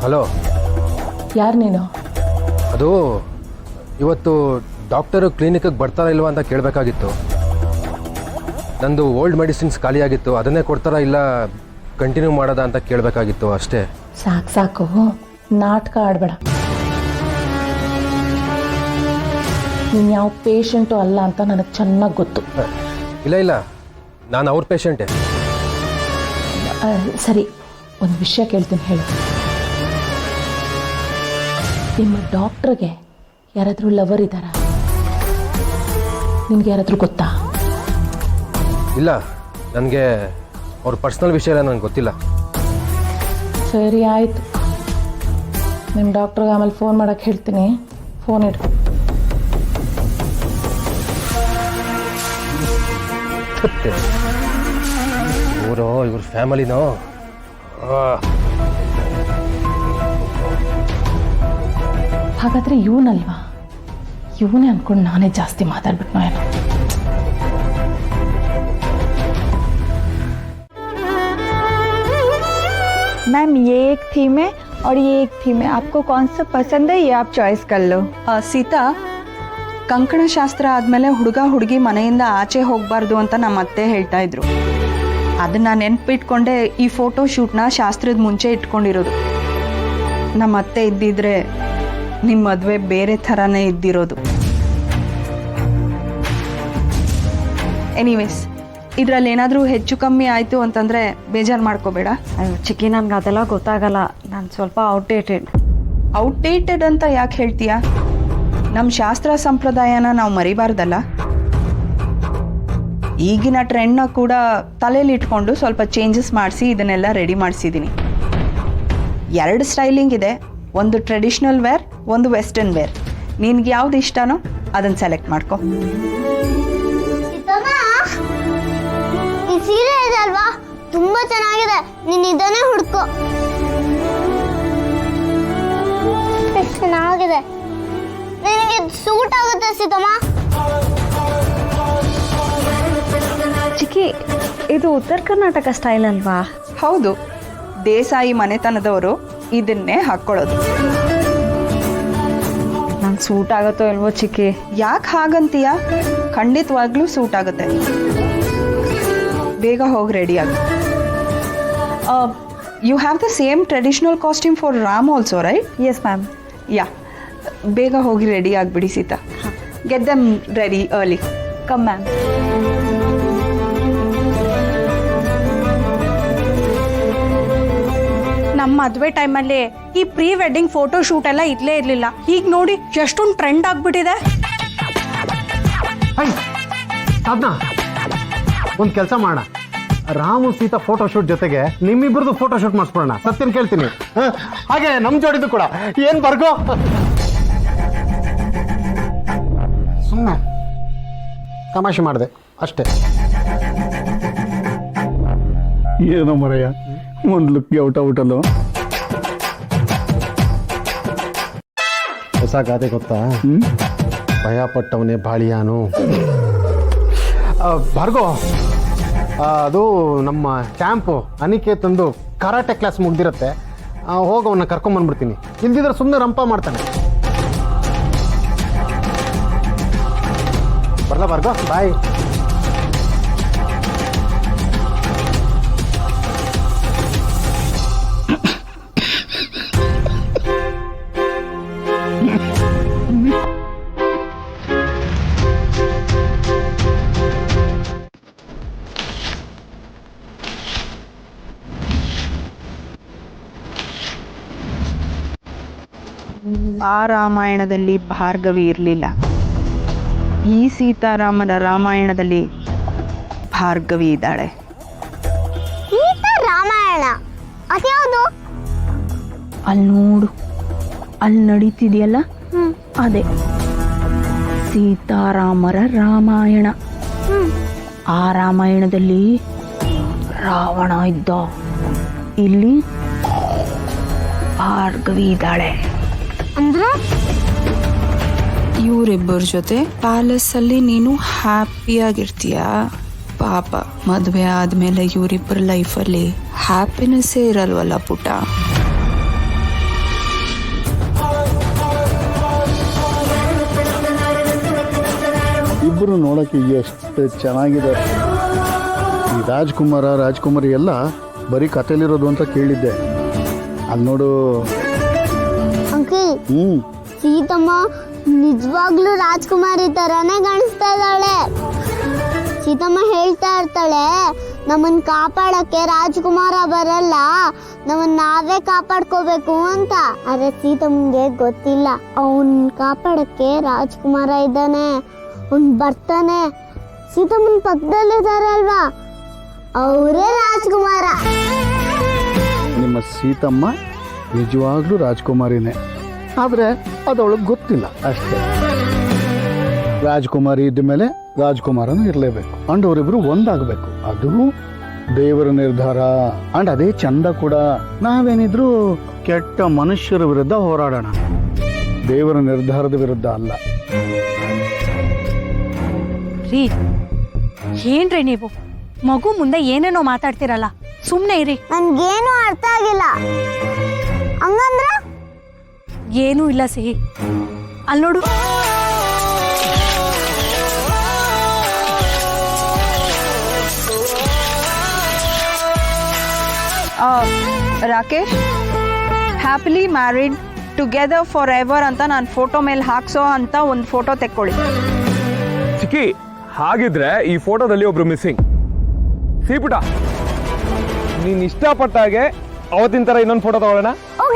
Hello, ಯಾರು ನೀನು? ಅದು ಇವತ್ತು ಡಾಕ್ಟರು ಕ್ಲಿನಿಕ್ಗೆ ಬರ್ತಾರಾ ಇಲ್ವಾ ಅಂತ ಕೇಳಬೇಕಾಗಿತ್ತು. ನಂದು ಓಲ್ಡ್ ಮೆಡಿಸಿನ್ಸ್ ಖಾಲಿಯಾಗಿತ್ತು, ಅದನ್ನೇ ಕೊಡ್ತಾರಾ ಇಲ್ಲ ಕಂಟಿನ್ಯೂ ಮಾಡೋದಾ ಅಂತ ಕೇಳಬೇಕಾಗಿತ್ತು ಅಷ್ಟೇ. ಸಾಕು ನಾಟಕ ಆಡಬೇಡ. ನೀನು ಯಾವ ಪೇಷಂಟು ಅಲ್ಲ ಅಂತ ನನಗೆ ಚೆನ್ನಾಗಿ ಗೊತ್ತು. ಇಲ್ಲ ನಾನು ಅವ್ರ ಪೇಷಂಟೇ. ಸರಿ, ಒಂದು ವಿಷಯ ಕೇಳ್ತೀನಿ, ಹೇಳು. ನಿಮ್ಮ ಡಾಕ್ಟ್ರಿಗೆ ಯಾರಾದರೂ ಲವರ್ ಇದ್ದಾರಾ? ನಿಮ್ಗೆ ಯಾರಾದರೂ ಗೊತ್ತಾ? ಇಲ್ಲ, ನನಗೆ ಅವ್ರ ಪರ್ಸ್ನಲ್ ವಿಷಯ ನನಗೆ ಗೊತ್ತಿಲ್ಲ. ಸರಿ ಆಯಿತು, ನಿಮ್ಮ ಡಾಕ್ಟ್ರಿಗೆ ಆಮೇಲೆ ಫೋನ್ ಮಾಡೋಕ್ಕೆ ಹೇಳ್ತೀನಿ. ಫೋನ್ ಇಡು. ಇವ್ರ ಫ್ಯಾಮಿಲಿನೋ. ಹಾಗಾದರೆ ಇವನಲ್ವಾ? ಇವನೇ ಅಂದ್ಕೊಂಡು ನಾನೇ ಜಾಸ್ತಿ ಮಾತಾಡ್ಬಿಟ್ನೋ ಏನೋ. मैम ये एक थीम है और ये एक थीम है, आपको कौन सा पसंद है ये आप चॉइस कर लो. ಸೀತಾ, ಕಂಕಣ ಶಾಸ್ತ್ರ ಆದಮೇಲೆ ಹುಡುಗ ಹುಡುಗಿ ಮನೆಯಿಂದ ಆಚೆ ಹೋಗಬಾರ್ದು ಅಂತ ನಮ್ಮ ಅತ್ತೆ ಹೇಳ್ತಾ ಇದ್ರು. ಅದನ್ನು ನೆನ್ಪಿಟ್ಕೊಂಡೆ ಈ ಫೋಟೋ ಶೂಟ್ನ ಶಾಸ್ತ್ರದ ಮುಂಚೆ ಇಟ್ಕೊಂಡಿರೋದು. ನಮ್ಮ ಅತ್ತೆ ಇದ್ದಿದ್ರೆ ನಿಮ್ಮ ಮದುವೆ ಬೇರೆ ಥರನೇ ಇದ್ದಿರೋದು. ಎನಿವೇಸ್, ಇದರಲ್ಲಿ ಏನಾದರೂ ಹೆಚ್ಚು ಕಮ್ಮಿ ಆಯಿತು ಅಂತಂದರೆ ಬೇಜಾರು ಮಾಡ್ಕೋಬೇಡ. ಅಯ್ಯೋ ಚಿಕ್ಕಿ, ನನಗೆ ಅದೆಲ್ಲ ಗೊತ್ತಾಗಲ್ಲ, ನಾನು ಸ್ವಲ್ಪ ಔಟ್ಡೇಟೆಡ್ ಅಂತ ಯಾಕೆ ಹೇಳ್ತೀಯಾ? ನಮ್ಮ ಶಾಸ್ತ್ರ ಸಂಪ್ರದಾಯನ ನಾವು ಮರಿಬಾರ್ದಲ್ಲ. ಈಗಿನ ಟ್ರೆಂಡ್ನ ಕೂಡ ತಲೆಯಲ್ಲಿ ಇಟ್ಕೊಂಡು ಸ್ವಲ್ಪ ಚೇಂಜಸ್ ಮಾಡಿಸಿ ಇದನ್ನೆಲ್ಲ ರೆಡಿ ಮಾಡಿಸಿದ್ದೀನಿ. 2 ಸ್ಟೈಲಿಂಗ್ ಇದೆ, ಒಂದು ಟ್ರೆಡಿಷ್ನಲ್ ವೇರ್, ಒಂದು ವೆಸ್ಟರ್ನ್ ವೇರ್. ನಿನ್ಗೆ ಯಾವ್ದು ಇಷ್ಟನೋ ಅದನ್ನು ಸೆಲೆಕ್ಟ್ ಮಾಡ್ಕೊ. ಈ ಸೀರೆ ಇದೆ ಅಲ್ವಾ, ತುಂಬಾ ಚೆನ್ನಾಗಿದೆ, ನೀನ್ ಇದನ್ನೇ ಹುಡ್ಕೋ. ಎಷ್ಟು ಚೆನ್ನಾಗಿದೆ, ನಿನಗೆ ಸೂಟ್ ಆಗುತ್ತೆ ಸೀತಮ್ಮ. ಚಿಕ್ಕಿ, ಇದು ಉತ್ತರ ಕರ್ನಾಟಕ ಸ್ಟೈಲ್ ಅಲ್ವಾ? ಹೌದು, ದೇಸಾಯಿ ಮನೆತನದವರು ಇದನ್ನೇ ಹಾಕ್ಕೊಳ್ಳೋದು. ನಂಗೆ ಸೂಟ್ ಆಗುತ್ತೋ ಇಲ್ವೋ ಚಿಕ್ಕಿ? ಯಾಕೆ ಹಾಗಂತೀಯ? ಖಂಡಿತವಾಗ್ಲೂ ಸೂಟ್ ಆಗುತ್ತೆ. ಬೇಗ ಹೋಗಿ ರೆಡಿ ಆಗ. You have the same traditional costume for Ram also, right? Yes ma'am. Yeah, ಬೇಗ ಹೋಗಿ ರೆಡಿ ಆಗಿಬಿಡಿ Sita. Get them ready early. Come ma'am. ನಮ್ಮ ಮದುವೆ ಟೈಮಲ್ಲಿ ಈ ಪ್ರೀ ವೆಡ್ಡಿಂಗ್ ಫೋಟೋ ಶೂಟ್ ಎಲ್ಲ ಇರ್ಲೇ ಇರಲಿಲ್ಲ. ಈಗ ನೋಡಿ ಎಷ್ಟೊಂದು ಟ್ರೆಂಡ್ ಆಗ್ಬಿಟ್ಟಿದೆ. ಒಂದು ಕೆಲಸ ಮಾಡೋಣ, ರಾಮು ಸೀತಾ ಫೋಟೋ ಶೂಟ್ ಜೊತೆಗೆ ನಿಮ್ಮಿಬ್ಬರದು ಫೋಟೋ ಶೂಟ್ ಮಾಡಿಸ್ಬಿಡೋಣ. ಸತ್ಯನ್ ಕೇಳ್ತೀನಿ, ಹಾಗೆ ನಮ್ಮ ಜೋಡಿದು ಕೂಡ. ಏನು ಬರ್ಗೋ, ಸುಮ್ಮನೆ ತಮಾಷೆ ಮಾಡಿದೆ ಅಷ್ಟೇ. ಏನೋ ಮರಯ್ಯ, ಒಂದು ಲುಕ್ಗೆ ಔಟಲ್ಲೋ. ಹೊಸ ಗಾದೆ ಗೊತ್ತಾ? ಭಯ ಪಟ್ಟವನೇ ಬಾಳಿಯಾನು. ಭಾರ್ಗೋ, ಅದು ನಮ್ಮ ಕ್ಯಾಂಪು ಅನಿಕೇತಂದು ಕರಾಟೆ ಕ್ಲಾಸ್ ಮುಗ್ದಿರತ್ತೆ, ಹೋಗಿ ಅವನ್ನ ಕರ್ಕೊಂಬಂದ್ಬಿಡ್ತೀನಿ. ಇಲ್ದಿದ್ರೆ ಸುಮ್ಮನೆ ರಂಪ ಮಾಡ್ತಾನೆ. ಬರ್ಲಾ ಭಾರ್ಗೋ, ಬಾಯ್. ಆ ರಾಮಾಯಣದಲ್ಲಿ ಭಾರ್ಗವಿ ಇರಲಿಲ್ಲ. ಈ ಸೀತಾರಾಮನ ರಾಮಾಯಣದಲ್ಲಿ ಭಾರ್ಗವಿ ಇದ್ದಾಳೆ. ಸೀತಾ ರಾಮಾಯಣ ಅದ್ಯಾವುದು? ಅಲ್ಲಿ ನೋಡು, ಅಲ್ಲಿ ನಡೀತಿದೆಯಲ್ಲ, ಅದೇ ಸೀತಾರಾಮರ ರಾಮಾಯಣ. ಆ ರಾಮಾಯಣದಲ್ಲಿ ರಾವಣ ಇದ್ದ, ಇಲ್ಲಿ ಭಾರ್ಗವಿ ಇದ್ದಾಳೆ. ಅಂದ್ರೆ ಇವರಿಬ್ಬರ ಜೊತೆ ಪ್ಯಾಲೇಸ್ ಅಲ್ಲಿ ನೀನು ಹ್ಯಾಪಿಯಾಗಿರ್ತೀಯ. ಪಾಪ ಮದುವೆ ಆದ್ಮೇಲೆ ಇವರಿಬ್ಬರ ಲೈಫಲ್ಲಿ ಹ್ಯಾಪಿನೆಸ್ಸೇ ಇರಲ್ವಲ್ಲ ಪುಟ. ಇಬ್ಬರು ನೋಡೋಕ್ಕೆ ಎಷ್ಟು ಚೆನ್ನಾಗಿದೆ. ಈ ರಾಜ್ಕುಮಾರಿ ಎಲ್ಲ ಬರೀ ಕಥೆಲಿರೋದು ಅಂತ ಕೇಳಿದ್ದೆ. ಅಲ್ಲಿ ನೋಡು. ಅಂಕಲ್, ಸೀತಮ್ಮ ನಿಜವಾಗ್ಲೂ ರಾಜ್ಕುಮಾರಿ ತರಾನೇ ಕಾಣಿಸ್ತಾ ಇದ್ದಾಳೆ. ಸೀತಮ್ಮ ಹೇಳ್ತಾ ಇರ್ತಾಳೆ, ನಮ್ಮನ್ನ ಕಾಪಾಡಕ್ಕೆ ರಾಜ್ಕುಮಾರ ಬರಲ್ಲ, ನಮ್ಮನ್ನ ನಾವೇ ಕಾಪಾಡ್ಕೋಬೇಕು ಅಂತ. ಆದ್ರೆ ಸೀತಮ್ಮಂಗೆ ಗೊತ್ತಿಲ್ಲ, ಅವನ್ ಕಾಪಾಡಕ್ಕೆ ರಾಜ್ಕುಮಾರ ಇದ್ದಾನೆ, ಅವ್ನ್ ಬರ್ತಾನೆ. ಸೀತಮ್ಮನ ಪಕ್ಕದಲ್ಲಿದ್ದಾರೆ ಅಲ್ವಾ, ಅವರೇ ರಾಜ್ಕುಮಾರ. ನಿಮ್ಮ ಸೀತಮ್ಮ ನಿಜವಾಗ್ಲೂ ರಾಜ್ಕುಮಾರಿನೇ, ಆದರೆ ಅದು ಅವಳಿಗೆ ಗೊತ್ತಿಲ್ಲ ಅಷ್ಟೇ. ರಾಜ್ಕುಮಾರಿ ಇದ್ದ ಮೇಲೆ ರಾಜ್ಕುಮಾರನು ಇರಲೇಬೇಕು, ಅಂಡ್ ಅವರಿಬ್ರು ಒಂದಾಗಬೇಕು. ಅದು ದೇವರ ನಿರ್ಧಾರ. ಅಂಡ್ ಅದೇ ಚಂದ ಕೂಡ. ನಾವೇನಿದ್ರು ಕೆಟ್ಟ ಮನುಷ್ಯರ ವಿರುದ್ಧ ಹೋರಾಡೋಣ, ದೇವರ ನಿರ್ಧಾರದ ವಿರುದ್ಧ ಅಲ್ಲ. ರೀ, ಏನ್ರಿ ನೀವು ಮಗು ಮುಂದೆ ಏನೇನೋ ಮಾತಾಡ್ತಿರಲ್ಲ, ಸುಮ್ಮನೆ ಇರಿ. ನನ್ಗೇನು ಅರ್ಥ ಆಗಿಲ್ಲ. ಹಂಗಂದ್ರ ಏನೂ ಇಲ್ಲ ಸಿಹಿ. ಅಲ್ಲಿ ನೋಡು, Rakesh, happily married together for ever ಅಂತ ನಾನು ಫೋಟೋ ಮೇಲೆ ಹಾಕ್ಸೋ ಅಂತ ಒಂದು ಫೋಟೋ ತೆಕ್ಕೊಳ್ಳಿ. ಚಿಕ್ಕಿ, ಹಾಗಿದ್ರೆ ಈ ಫೋಟೋದಲ್ಲಿ ಒಬ್ರು ಮಿಸ್ಸಿಂಗ್. ಸೀಪುಟ, ನೀನ್ ಇಷ್ಟಪಟ್ಟಾಗೆ ಅವತ್ತಿನ ತರ ಇನ್ನೊಂದು ಫೋಟೋ ತಗೊಳ್ಳೋಣ. ಓಕೆ.